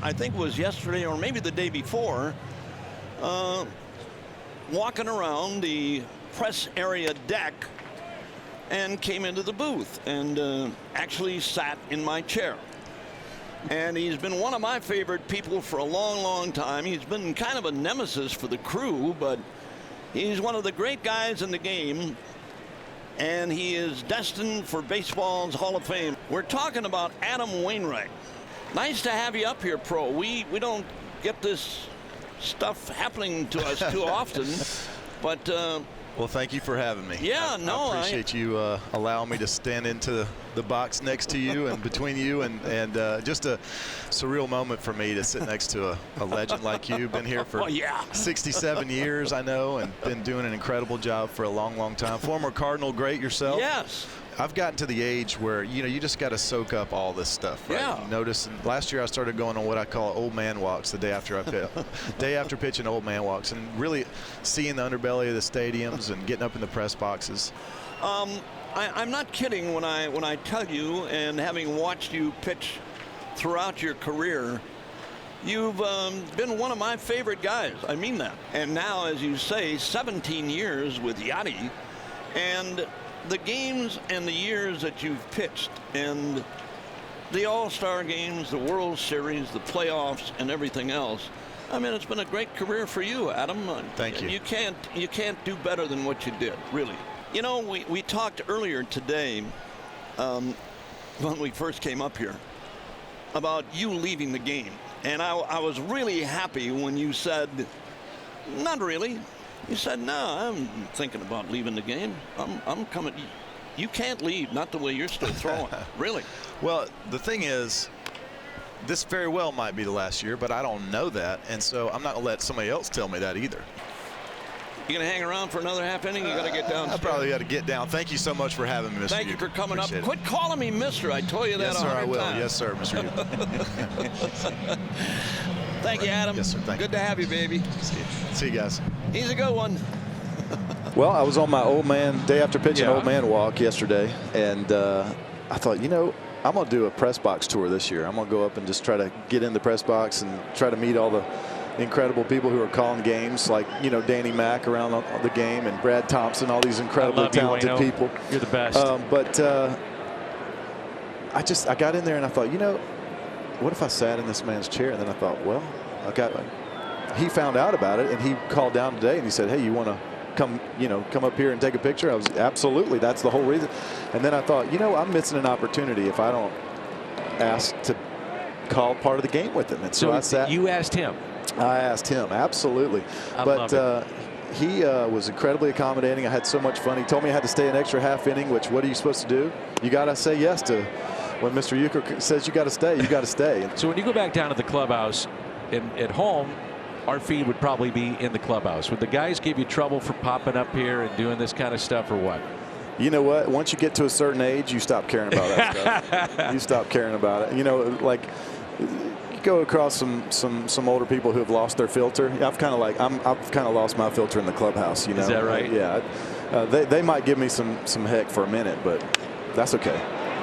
I think it was yesterday or maybe the day before, walking around the press area deck and came into the booth and actually sat in my chair. And he's been one of my favorite people for a long, long time. He's been kind of a nemesis for the crew, but he's one of the great guys in the game, and he is destined for baseball's Hall of Fame. We're talking about Adam Wainwright. Nice to have you up here, Pro. We don't get this stuff happening to us too often, but well, thank you for having me. Yeah, I appreciate you allowing me to stand into the box next to you and between you, and just a surreal moment for me to sit next to a legend like you. Been here for 67 years, I know, and been doing an incredible job for a long, long time. Former Cardinal great yourself. Yes. I've gotten to the age where, you just got to soak up all this stuff, right? Yeah. You notice, and last year I started going on what I call old man walks the day after pitching old man walks, and really seeing the underbelly of the stadiums and getting up in the press boxes. I'm not kidding when I tell you, and having watched you pitch throughout your career, you've been one of my favorite guys. I mean that. And now, as you say, 17 years with Yachty, and the games and the years that you've pitched, and the All-Star games, the World Series, the playoffs, and everything else. I mean, it's been a great career for you, Adam. Thank you. You can't do better than what you did, really. You know, we talked earlier today, when we first came up here, about you leaving the game, and I was really happy when you said, not really. You said, no, I'm thinking about leaving the game. I'm coming. You can't leave, not the way you're still throwing. Really. Well, the thing is, this very well might be the last year, but I don't know that, and so I'm not going to let somebody else tell me that either. You going to hang around for another half inning? You got to get down. I probably got to get down. Thank you so much for having me, Mr. Thank you for coming up. Appreciate it. Quit calling me Mr. I told you that Yes, sir, I will. times. Yes, sir, Mr. Thank you, Adam. Yes, sir. Thank you. Good to have you, baby. See you guys. He's a good one. Well, I was on my day after pitching old man walk yesterday, and I thought, I'm going to do a press box tour this year. I'm going to go up and just try to get in the press box and try to meet all the incredible people who are calling games, like, Danny Mack around the game, and Brad Thompson, all these incredibly talented people. You're the best. But I got in there and I thought, what if I sat in this man's chair? And then I thought, well, he found out about it, and he called down today and he said, hey, you want to come up here and take a picture? I was absolutely, that's the whole reason. And then I thought, I'm missing an opportunity if I don't ask to call part of the game with him. And so I sat. You asked him. I asked him, absolutely. But he was incredibly accommodating. I had so much fun. He told me I had to stay an extra half inning, which, what are you supposed to do? You got to say yes to when Mr. Uecker says you got to stay, you got to stay. So when you go back down to the clubhouse at home, our feed would probably be in the clubhouse. Would the guys give you trouble for popping up here and doing this kind of stuff, or what? You know what? Once you get to a certain age, you stop caring about that stuff. You stop caring about it. Like, you go across some older people who have lost their filter. I've kind of lost my filter in the clubhouse. Is that right? Yeah. They might give me some heck for a minute, but that's okay.